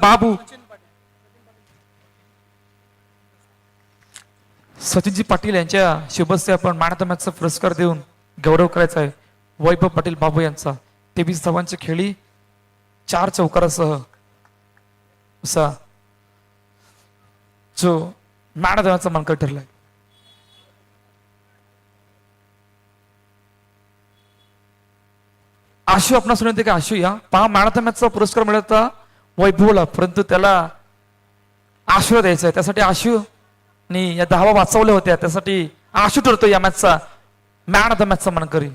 बाबू सचिनजी पाटील यांच्या शुभस्य आपण मॅन मॅचचा पुरस्कार देऊन गौरव करायचा आहे. वैभव पाटील बाबू यांचा 23 धावांची खेळी 4 चौकारासह असा जो मॅन ऑफ द मॅचचा मानकर ठरलाय. आशू आपणास विनंती की आशू या पहा मॅन ऑफ द मॅचचा पुरस्कार मिळाला वैभवला, परंतु त्याला आशूला द्यायचा आहे. त्यासाठी आशू या धावा वाचवल्या होत्या, त्यासाठी आशू ठरतो या मॅचचा मॅन ऑफ द मॅचचा मानकरी.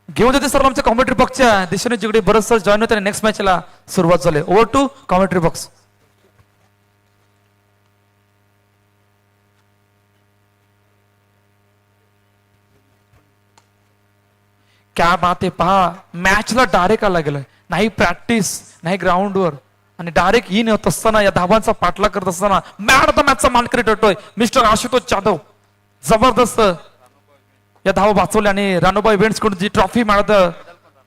घेऊन जाते सर आमच्या कॉमेंट्री बॉक्सच्या दिशेने जिकडे बरंच सर जॉईन होते आणि नेक्स्ट मॅचला सुरुवात झाली. Over to commentary box. क्या बात आहे, पहा मॅचला डायरेक्ट आला गेलाय, नाही प्रॅक्टिस नाही ग्राउंडवर आणि डायरेक्ट इन होत असताना या धावांचा पाठलाग करत असताना मॅन ऑफ द मॅचचा मानकरी ठरतोय मिस्टर आशुतोष जाधव. जबरदस्त या धावा वाचवल्या आणि रानूबाई इव्हेंट्स कडून जी trophy man of the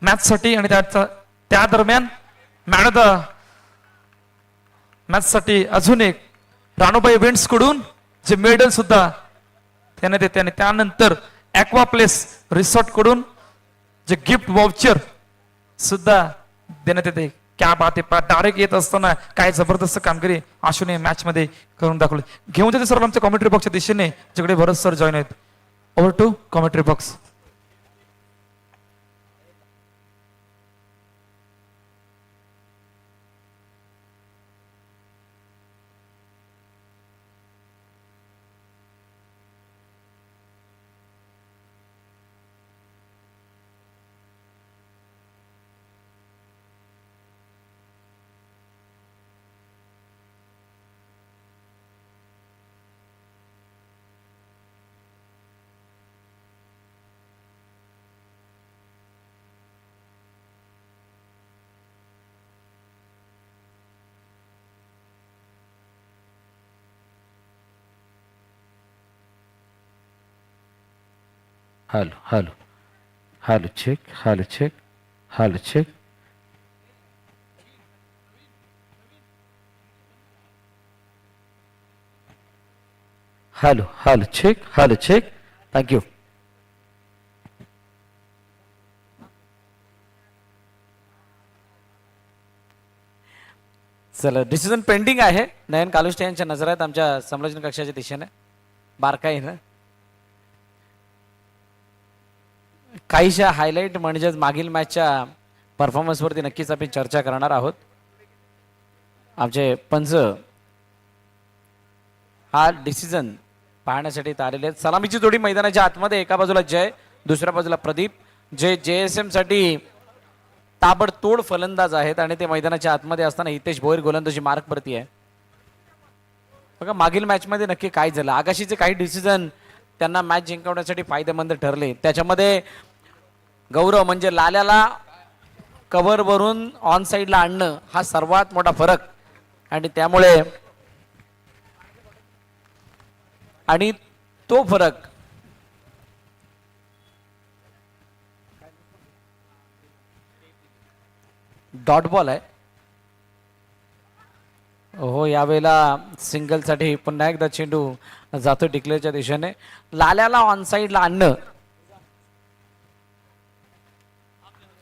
match साठी आणि त्या दरम्यान मॅन ऑफ द मॅच साठी अजून एक रानूबाई इव्हेंट्स कडून जे मेडल सुद्धा त्याने देते आणि त्यानंतर ॲक्वा प्लेस रिसॉर्ट कडून जे गिफ्ट वाउचर सुद्धा देण्यात येते. क्या बात आहे, डायरेक्ट येत असताना काय जबरदस्त कामगिरी आशूने मॅच मध्ये करून दाखवली. घेऊन जाते सर आमच्या कॉमेंट्री बॉक्सच्या दिशेने जिकडे भरत सर जॉईन आहेत. Over to commentary box. Hello hello hello check hello check hello check. Hello hello check hello check. Thank you. चला डिसिजन पेंडिंग आहे. नयन कालुष्टे यांच्या नजर आहेत आमच्या समालोचन कक्षाच्या दिशेने बारकाईनं. काहीशा हायलाइट म्हणजेच मागील मॅचच्या परफॉर्मन्सवरती नक्कीच आपण चर्चा करणार आहोत. आमचे पंच हा डिसिजन पाहण्यासाठी इथं आलेले आहेत. सलामीची जोडी मैदानाच्या आतमध्ये, एका बाजूला जय दुसऱ्या बाजूला प्रदीप. जे JSM साठी ताबडतोड फलंदाज आहेत आणि ते मैदानाच्या आतमध्ये असताना हितेश भोईर गोलंदाजी मार्कवरती आहे. बघा मागील मॅच मध्ये नक्की काय झालं. आगाशीचे काही डिसिजन त्यांना मॅच जिंकवण्यासाठी फायदेमंद ठरले. त्याच्यामध्ये गौरव म्हणजे लाल्याला कव्हर वरून ऑन साइडला आणणं हा सर्वात मोठा फरक आणि त्यामुळे आणि तो फरक डॉट बॉल आहे. हो यावेळेला सिंगल साठी पुन्हा एकदा चेंडू जातो डिक्लेअरच्या दिशेने. लाल्याला ऑन साइडला आणणं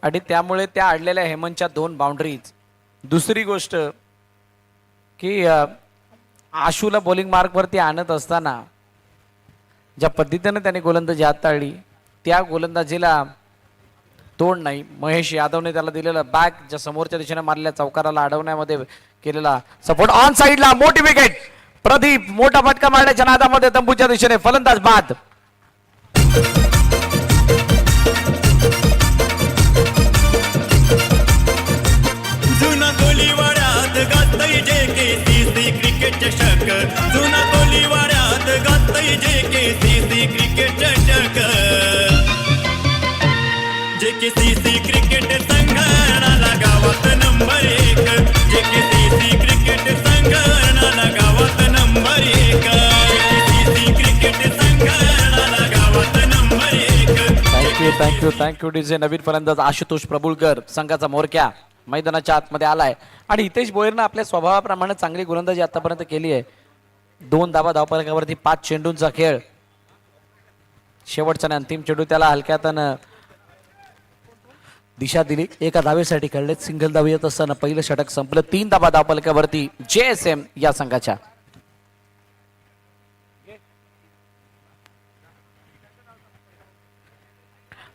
आणि त्यामुळे त्या अडलेल्या हेमंतच्या 2 बाउंड्रीज. दुसरी गोष्ट की आशूला बॉलिंग मार्कवरती आणत असताना ज्या पद्धतीने त्याने गोलंदाजी हाताळली त्या गोलंदाजीला तोड नाही. महेश यादवने त्याला दिलेला बॅक ज्या समोरच्या दिशेने मारलेल्या चौकाराला अडवण्यामध्ये केलेला सपोर्ट. ऑन साइडला मोठी विकेट. प्रदीप मोठा फटका मारण्याच्या नादामध्ये तंबूच्या दिशेने फलंदाज बाद. जुना कोलीवाड्यात गाजतय JKCC क्रिकेट चषक. जुना कोलीवाड्यात गाजतय JKCC क्रिकेट चषक. JKCC क्रिकेट संघाला गावात नंबर 1. JKCC क्रिकेट संघाला गावात नंबर 1. JKCC क्रिकेट संघाला गावात नंबर 1. Thank you DJ. नवीन फलंदाज आशुतोष प्रभुलकर संघाचा मोरक्या मैदानाच्या आतमध्ये आलाय आणि हितेश भोईरनं आपल्या स्वभावाप्रमाणे चांगली गोलंदाजी आतापर्यंत केली आहे. 2 धावा धावफलकावरती 5 चेंडूंचा खेळ. शेवटचा आणि अंतिम चेंडू त्याला हलक्यातनं दिशा दिली. एका धावेसाठी खेळले. सिंगल धाव येत असताना पहिलं षटक संपलं. 3 धावा धावफलकावरती JSM या संघाच्या.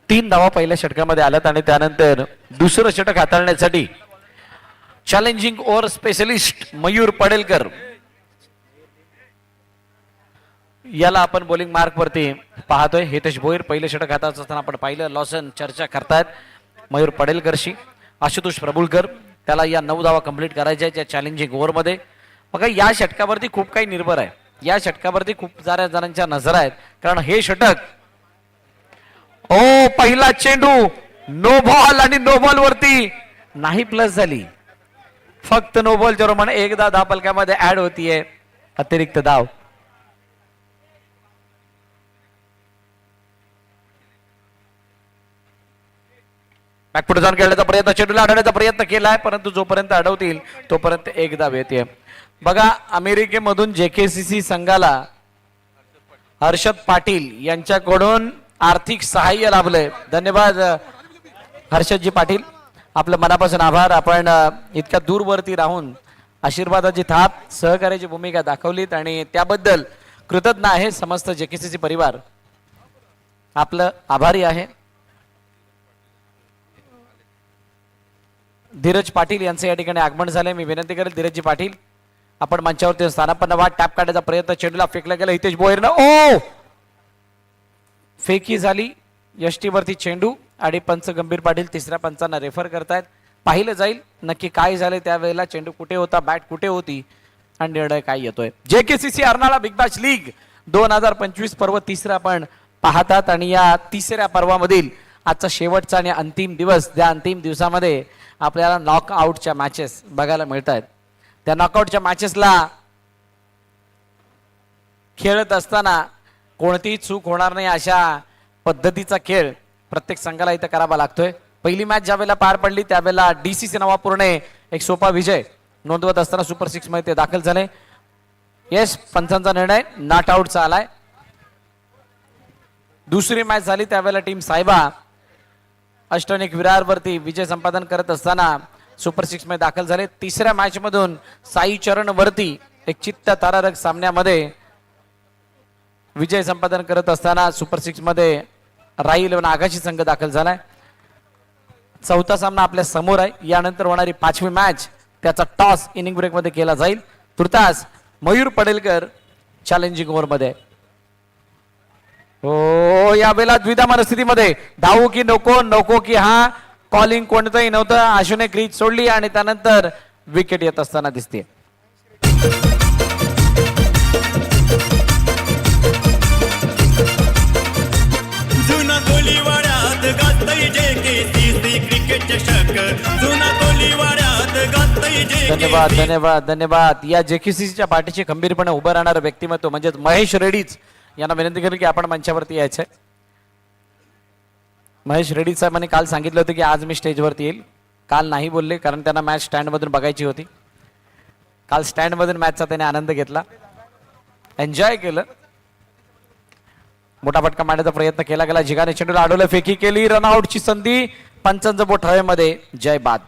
तीन धावा पहिल्या षटकामध्ये आल्यात आणि त्यानंतर दुसरं षटक हाताळण्यासाठी चॅलेंजिंग ओव्हर स्पेशलिस्ट मयूर पडेलकर याला आपण बॉलिंग मार्क वरती पाहतोय. हितेश भोईर पहिलं षटक हातात असताना आपण पाहिलं. लॉसन चर्चा करतायत मयूर पडेलकरशी. आशुतोष प्रभुलकर त्याला या 9 धावा कंप्लीट करायच्या त्या चॅलेंजिंग ओव्हरमध्ये. बघा या षटकावरती खूप काही निर्भर आहे. या षटकावरती खूप साऱ्या जणांच्या नजर आहेत कारण हे षटक पहिला चेंडू नो बॉल आणि नो बॉल वरती नाही प्लस झाली. फक्त नो बॉलच्या रोमाने एकदा धाव फलकामध्ये ऍड होतीये अतिरिक्त धाव. बॅकफुट जाऊन खेळण्याचा प्रयत्न चेंडूला अडवण्याचा प्रयत्न केलाय परंतु जोपर्यंत अडवतील तोपर्यंत एक धाव येते. बघा अमेरिकेमधून JKCC संघाला हर्षद पाटील यांच्याकडून आर्थिक सहाय्य लाभलंय. धन्यवाद हर्षदजी पाटील, आपलं मनापासून आभार. आपण इतक्या दूरवरती राहून आशीर्वादाची थाप सहकार्याची भूमिका दाखवलीत आणि त्याबद्दल कृतज्ञ आहे समस्त JKCC परिवार. आपलं आभारी आहे. धीरज पाटील यांचं या ठिकाणी आगमन झालंय. मी विनंती करेल धीरजजी पाटील आपण मंचावरती स्थानापन्न व्हा. टॅप काढण्याचा प्रयत्न चेंडूला फेकला गेला हितेश भोईरनं. फेकी झाली यष्टीवरती चेंडू आणि पंच गंभीर पाटील तिसऱ्या पंचांना रेफर करतायत. पाहिलं जाईल नक्की काय झालं त्यावेळेला, चेंडू कुठे होता, बॅट कुठे होती आणि निर्णय काय येतोय. JKCC Arnala big Bash league 2025 पर्व तिसरं आपण पाहतात आणि या तिसऱ्या पर्वामधील आजचा शेवटचा आणि अंतिम दिवस. त्या अंतिम दिवसामध्ये आपल्याला नॉकआउटच्या मॅचेस बघायला मिळत आहेत. त्या नॉकआउटच्या मॅचेसला खेळत असताना कोणतीही चूक होणार नाही अशा पद्धतीचा खेळ प्रत्येक संघाला इथं करावा लागतोय. पहिली मॅच ज्यावेळेला पार पडली त्यावेळेला DCC नवापूरने एक सोपा विजय नोंदवत असताना सुपर 6 मध्ये ते दाखल झाले. येस पंचांचा निर्णय नॉट आउटचा आलाय. दुसरी मॅच झाली त्यावेळेला टीम साहेबा अष्टनिक विरारवरती विजय संपादन करत असताना सुपर 6 मध्ये दाखल झाले. तिसऱ्या मॅच मधून साई चरण वरती एक चित्त तारारक सामन्यामध्ये विजय संपादन करत असताना सुपर 6 मध्ये राई 11 आगाशी संघ दाखल झालाय. चौथा सामना आपल्या समोर आहे. यानंतर होणारी 5वी मॅच त्याचा टॉस इनिंग ब्रेक मध्ये केला जाईल. तुर्तास मयूर पडेलकर चॅलेंजिंग ओव्हर मध्ये. यावेळेला द्विधा मनस्थितीमध्ये धावू की नको, नको की हा, कॉलिंग कोणतंही नव्हतं. आशूने क्रीज सोडली आणि त्यानंतर विकेट येत असताना दिसते. जुना कोलीवाड्यात गाजतय JKCC क्रिकेट चषक. जुना कोलीवाड्यात गाजतय धन्यवाद धन्यवाद धन्यवाद. या JKCCच्या पाठीशी खंबीरपणे उभं राहणारं व्यक्तिमत्व म्हणजेच महेश रेड्डीज यांना विनंती करेल की आपण मंचावरती यायचंय. महेश रेड्डी साहेबांनी काल सांगितलं होतं की आज मी स्टेजवरती येईल. काल नाही बोलले कारण त्यांना मॅच स्टँड मधून बघायची होती. काल स्टँड मधून मॅचचा त्याने आनंद घेतला, एन्जॉय केलं. मोठा फटका मारण्याचा प्रयत्न केला गेला. जिगाने चेंडूला अडवलं, फेकी केली, रनआउटची संधी. पंचांचं बोट हवेमध्ये. जय बाद.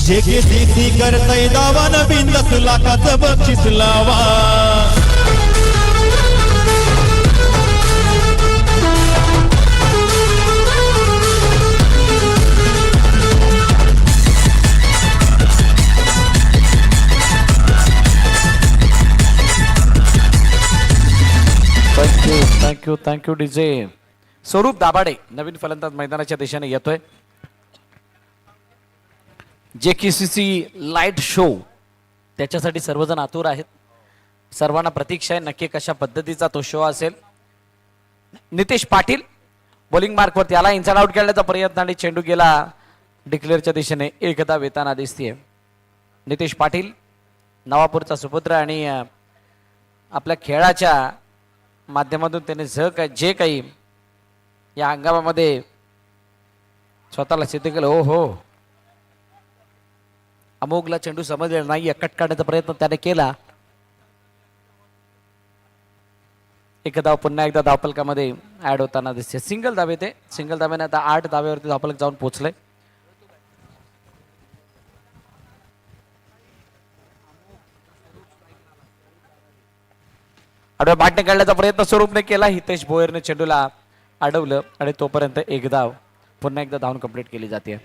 JKCC करतय दावा नवीन 10 लाखाचं बक्षीस लावा. Thank you thank you thank you DJ. स्वरूप दाभाडे नवीन फलंदाज मैदानाच्या दिशेने येतोय. JKCC लाईट शो त्याच्यासाठी सर्वजण आतुर आहेत. सर्वांना प्रतीक्षा आहे नक्की कशा पद्धतीचा तो शो असेल. नितेश पाटील बॉलिंग मार्क वरती आला. इनसाइड आउट खेळण्याचा प्रयत्न आणि चेंडू गेला डिक्लेअरच्या दिशेने. एकदा वेताना दिसतीये. नितेश पाटील नवापूरचा सुपुत्र आणि आपल्या खेळाच्या माध्यमातून त्याने जे काही या हंगामामध्ये स्वतःला सिद्ध केलं. हो हो, अमोघला चेंडू समजलेला नाही, कट काढण्याचा प्रयत्न त्याने केला. एक धाव पुन्हा एकदा धावफलकामध्ये ऍड होताना दिसते. सिंगल धावे, ते सिंगल धाव्याने आता 8 धाव्यावरती धावफलक जाऊन पोहोचले. आडव्या बाटने काढण्याचा प्रयत्न स्वरूपने केला. हितेश भोयरने चेंडूला अडवलं आणि तोपर्यंत एक धाव पुन्हा एकदा धावून कंप्लीट केली जाते.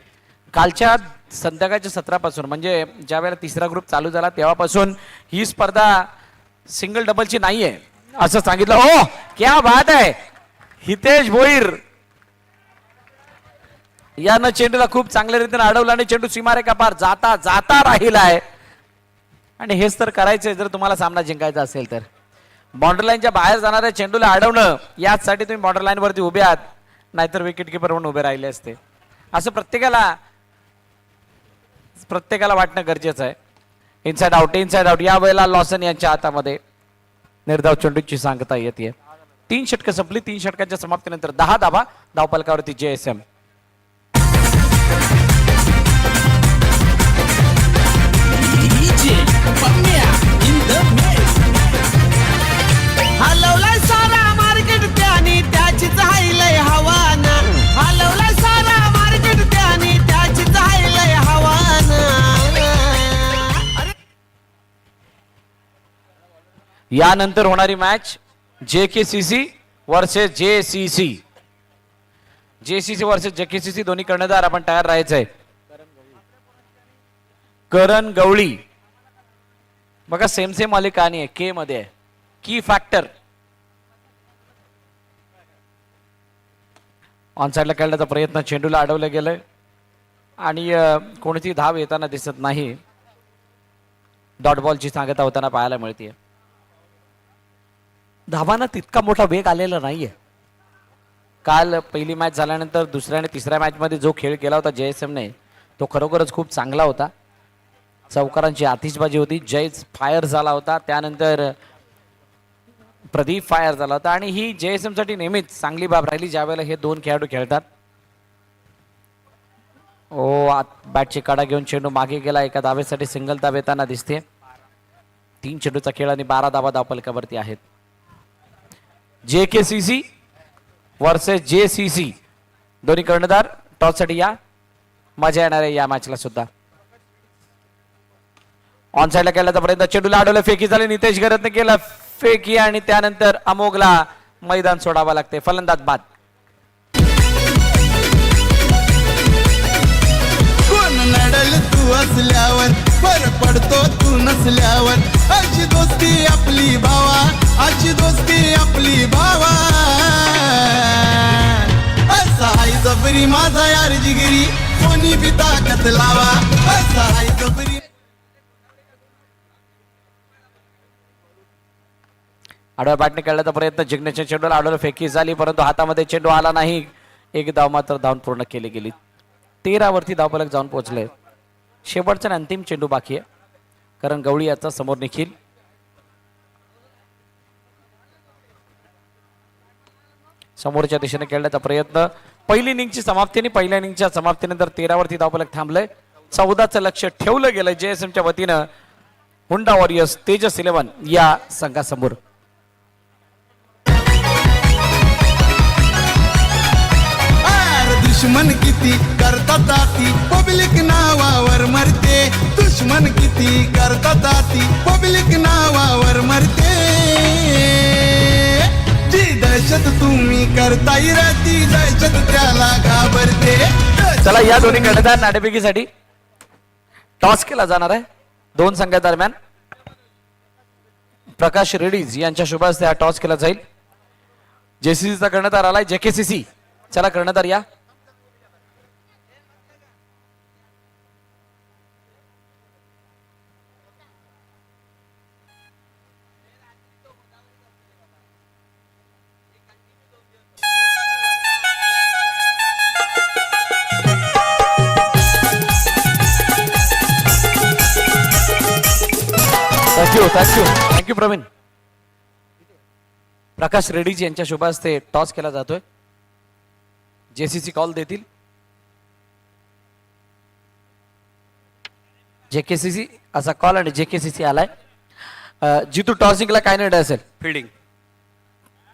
कालच्या संध्याकाळच्या सत्रापासून म्हणजे ज्या वेळेला तिसरा ग्रुप चालू झाला तेव्हापासून ही स्पर्धा सिंगल डबलची नाहीये असं सांगितलं. हो, क्या बात आहे. हितेश भोईर यानं चेंडूला खूप चांगल्या रीतीने अडवलं आणि चेंडू सीमारेखा पार जाता जाता राहिलाय. आणि हेच तर करायचंय जर तुम्हाला सामना जिंकायचा असेल तर. बाउंड्री लाईनच्या बाहेर जाणाऱ्या चेंडूला अडवणं यासाठी तुम्ही बाउंड्री लाईन वरती उभे आहात, नाहीतर विकेट किपर म्हणून उभे राहिले असते. असं प्रत्येकाला वाटणं गरजेचं आहे. इनसाइड आउट या वेळेला लॉसन यांच्या हातामध्ये निर्धाव चेंडूची सांगता येते. 3 षटकं संपली. 3 षटकांच्या समाप्तीनंतर 10 धावा धावफलकावरती JSM. हलवलाय सारा मार्केट त्यानी त्याचीच हायलय हवाना. हलवलाय सारा मार्केट त्यानी त्याचीच हायलय हवाना. यानंतर होणारी match JKCC versus JCC. JCC versus JKCC दोन्ही कर्णधार आपण तयार राहायचंय. करण गवळी बघा, सेम आली कहाणी आहे. के मध्ये आहे की फॅक्टर. ऑन साइडला खेळण्याचा प्रयत्न, चेंडूला अडवलं गेलंय आणि कोणती धाव येताना दिसत नाही. डॉट बॉलची सांगता होताना पाहायला मिळते. धावांना तितका मोठा वेग आलेला नाहीये. काल पहिली मॅच झाल्यानंतर दुसऱ्या आणि तिसऱ्या मॅच मध्ये जो खेळ केला होता JSM ने तो खरोखरच खूप चांगला होता. चौकारांची आतिषबाजी होती. जयच फायर झाला होता, त्यानंतर प्रदीप फायर झाला होता आणि ही JSM साठी नेहमीच चांगली बाब राहिली ज्या वेळेला हे दोन खेळाडू खेळतात. बॅटची काढा घेऊन चेंडू मागे गेला. एका धावेसाठी सिंगल धाव येताना दिसते. 3 चेंडूचा खेळ आणि 12 धावा धावफलकावरती आहेत. JKCC वर्सेस JCC दोन्ही कर्णधार टॉस साठी या. मजा येणार आहे या मॅचला सुद्धा. ऑन साइडला खेळण्याचा प्रयत्न, चेंडूला अडवलं, फेकी झाली. नितेश गरतने केलं फेकी आणि त्यानंतर अमोघला मैदान सोडावं लागते. फलंदाज बाद. कोण नडल तू असल्यावर, फरक पडतो तू नसल्यावर. अशी दोस्ती आपली भावा, अशी दोस्ती आपली भावा. असा हाय जबरी माझा यार जिगरी, कोणी बी ताकद लावा. असा हाय जबरी. आडव्या बॅटने खेळण्याचा प्रयत्न, जिंकण्याच्या चेंडूला अडवलं, फेकी झाली परंतु हातामध्ये चेंडू आला नाही. एक धाव मात्र धावून पूर्ण केली गेली. 13 वरती धावफलक जाऊन पोहोचले. शेवटचा आणि अंतिम चेंडू बाकी आहे कारण गवळी याचा समोर निखिल. समोरच्या दिशेने खेळण्याचा प्रयत्न. पहिली इनिंगची समाप्ती आणि पहिल्या इनिंगच्या समाप्तीनंतर 13 वरती धावफलक थांबलंय. 14चं लक्ष ठेवलं गेलंय JSMच्या वतीनं हुंडा वॉरियर्स तेजस 11 या संघासमोर. दुश्मन किती करतात आती, पब्लिक नावावर मरते. दुश्मन किती करतात आती, पब्लिक नावावर मरते. जी दहशत तुम्ही करताय ती दहशत त्याला घाबरते. चला, या दोन्ही कर्णधार नाणेफेकीसाठी टॉस केला जाणार आहे. 2 संघादरम्यान प्रकाश रेड्डीज यांच्या शुभ हस्ते हा टॉस केला जाईल. JCCचा कर्णधार आलाय JKCC. चला कर्णधार या. थँक्यू प्रवीण. प्रकाश रेड्डीजी यांच्या शुभ हस्ते टॉस केला जातोय. जेसीसी कॉल देतील. जेकेसीसी असा कॉल आणि जेकेसीसी आलाय. जितू टॉसिंगला काय निर्णय असेल? फिल्डिंग.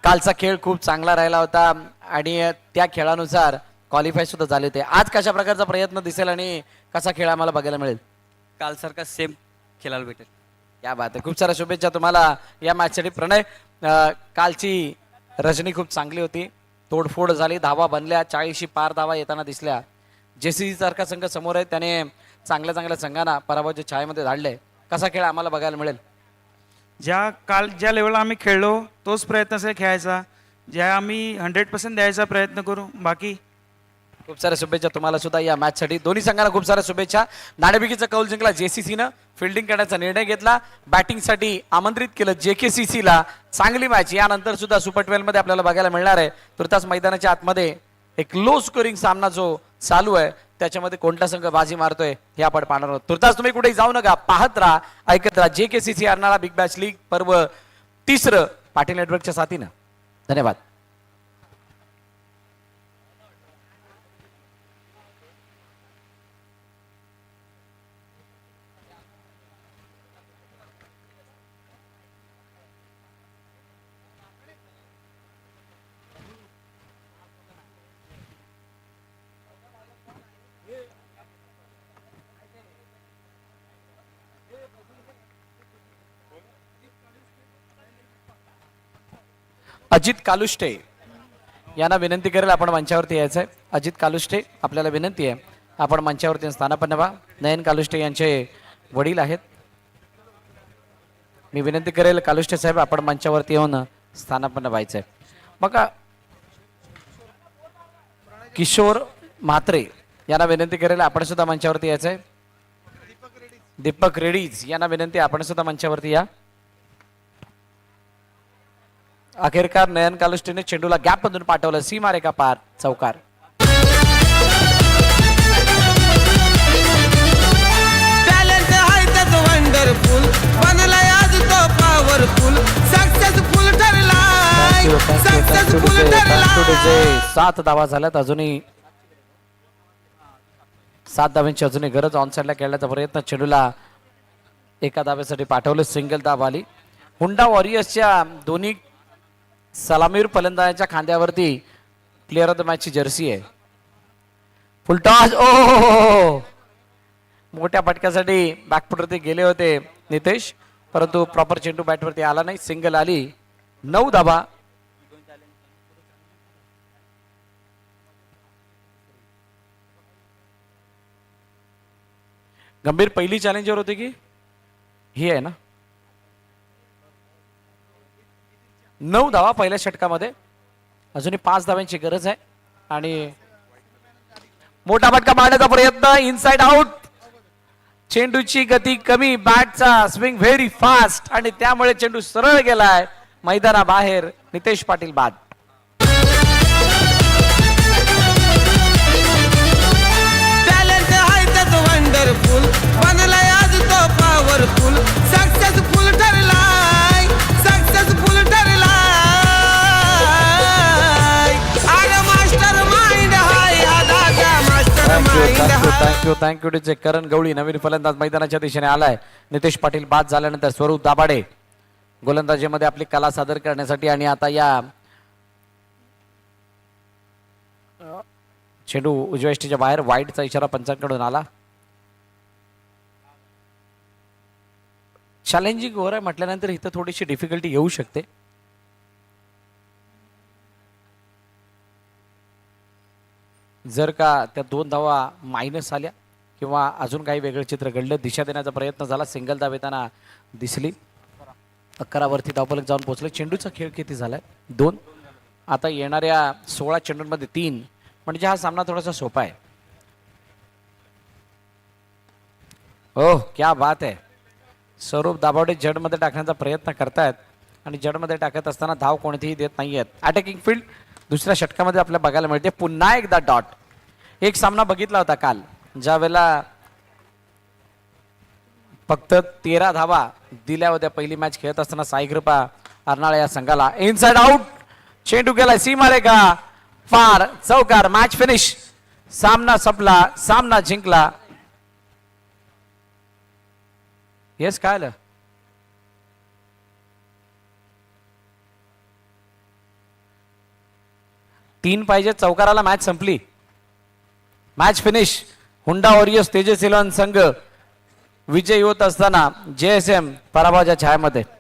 कालचा खेळ खूप चांगला राहिला होता आणि त्या खेळानुसार क्वालिफाय सुद्धा झाले होते. आज कशा प्रकारचा प्रयत्न दिसेल आणि कसा खेळ आम्हाला बघायला मिळेल? कालसारखा सेम खेळायला भेटेल. क्या बात आहे. खूप साऱ्या शुभेच्छा तुम्हाला या मॅचसाठी. प्रणय, कालची रजनी खूप चांगली होती. तोडफोड झाली, धावा बनल्या, 40 पार धावा येताना दिसल्या. जेसीसी सारखा संघ समोर आहे, त्याने चांगल्या चांगल्या संघांना पराभवाच्या छायेमध्ये धाडले. कसा खेळ आम्हाला बघायला मिळेल? ज्या लेवलला आम्ही खेळलो तोच प्रयत्न असेल खेळायचा. ज्या आम्ही 100% द्यायचा प्रयत्न करू. बाकी खूप साऱ्या शुभेच्छा तुम्हाला सुद्धा या मॅचसाठी. दोन्ही संघांना खूप साऱ्या शुभेच्छा. नाणेफेकीचा कौल जिंकला जेसीसीनं. फिल्डिंग करण्याचा निर्णय घेतला. बॅटिंगसाठी आमंत्रित केलं जेकेसीसीला. चांगली मॅच यानंतर सुद्धा सुपर 12 मध्ये आपल्याला बघायला मिळणार आहे. तुर्तास मैदानाच्या आतमध्ये एक लो स्कोरिंग सामना जो चालू आहे त्याच्यामध्ये कोणता संघ बाजी मारतोय हे आपण पाहणार आहोत. तुर्तास तुम्ही कुठेही जाऊ नका, पाहत राहा, ऐकत राहा. JKCC Arnala big Bash league पर्व 3 पाटील नेटवर्कच्या साथीनं. धन्यवाद. अजित कालुष्टे यांना विनंती करेल आपण मंचावरती यायचं आहे. अजित कालुष्टे, आपल्याला विनंती आहे आपण मंचावरती स्थानापन्न व्हा. नयन कालुष्टे यांचे वडील आहेत. मी विनंती करेल कालुष्टे साहेब आपण मंचावरती येऊन स्थानापन्न व्हायचंय. मग किशोर म्हात्रे यांना विनंती करेल आपण सुद्धा मंचावरती यायचंय. दीपक रेडीज यांना विनंती आपण सुद्धा मंचावरती या. अखेरकार नयन कालुष्टेने चेंडूला गॅप मधून पाठवलं. सीमारेखा पार, चौकार. टॅलेंट आहे त्यात वंडरफुल, बनलाय आज तो पॉवरफुल, सक्सेसफुल ठरलाय, सक्सेसफुल ठरलाय. 7 धावा झाल्यात. अजूनही 7 धाव्यांची अजूनही गरज. ऑनसाइडला खेळण्याचा प्रयत्न, चेंडूला एका धाव्यासाठी पाठवलं. सिंगल धाव आली. हुंडा वॉरियर्सच्या दोन्ही सलामीर फलंदाजांच्या खांद्यावरती प्लेअर ऑफ द मॅचची जर्सी आहे. फुलटॉस. ओ मोठ्या फटक्यासाठी बॅकफुटवरती गेले होते नितेश, परंतु प्रॉपर चेंडू बॅटवरती आला नाही. सिंगल आली. 9 धावा. गंभीर पहिली चॅलेंजर होते की ही आहे ना? 9 धावा पहिल्या षटकामध्ये. अजूनही 5 धाव्यांची गरज आहे आणि मोठा फटका मारण्याचा प्रयत्न. Inside out. चेंडूची गती कमी, बॅटचा स्विंग व्हेरी फास्ट आणि त्यामुळे चेंडू सरळ गेलाय मैदानाबाहेर. नितेश पाटील बाद. टॅलेंट आहे त्यात वंडरफुल, बनलाय आज तो पॉवरफुल, सक्सेसफुल ठरलाय, सक्सेसफुल ठरलाय. अरे मास्टर माइंड हाय हा दादा, मास्टर माइंड हाय. थँक्यू टीचे करण गवळी. नवीन फलंदाज मैदानाच्या दिशेने आलाय. नितेश पाटील बाद झाल्यानंतर स्वरूप दाभाडे गोलंदाजीमध्ये आपली कला सादर करण्यासाठी. आणि आता या चेंडू उजव्या यष्टीच्या बाहेर. वाईडचा इशारा पंचांकडून आला. चॅलेंजिंग ओव्हर आहे म्हटल्यानंतर इथं थोडीशी डिफिकल्टी येऊ शकते. जर का त्या 2 धावा मायनस आल्या किंवा अजून काही वेगळं चित्र घडलं, दिशा देण्याचा प्रयत्न झाला. सिंगल धाव येताना दिसली. 11 वरती धावफलक जाऊन पोहोचले. चेंडूचा खेळ किती झालाय? 2. आता येणाऱ्या 16 चेंडूंमध्ये 3, म्हणजे हा सामना थोडासा सोपा आहे. ओह क्या बात आहे. स्वरूप दाभाडे जडमध्ये टाकण्याचा प्रयत्न करतायत आणि जडमध्ये टाकत असताना धाव कोणतीही देत नाहीयेत. अटॅकिंग फील्ड दुसऱ्या षटकामध्ये आपल्याला बघायला मिळते. पुन्हा एकदा डॉट. एक सामना बघितला होता काल, ज्या वेळेला फक्त 13 धावा दिल्या होत्या पहिली मॅच खेळत असताना साई कृपा अर्नाळा या संघाला. Inside out. चेंडू गेलाय सीमारेखा फार चौकार, मॅच फिनिश. सामना संपला, सामना जिंकला. येस काय आलं? तीन पाहिजे, चौकाराला मॅच संपली. Match finish. हुंडा वॉरियर्स तेजस इलेव्हन संघ विजयी होत असताना JSM पराभवाच्या छायामध्ये.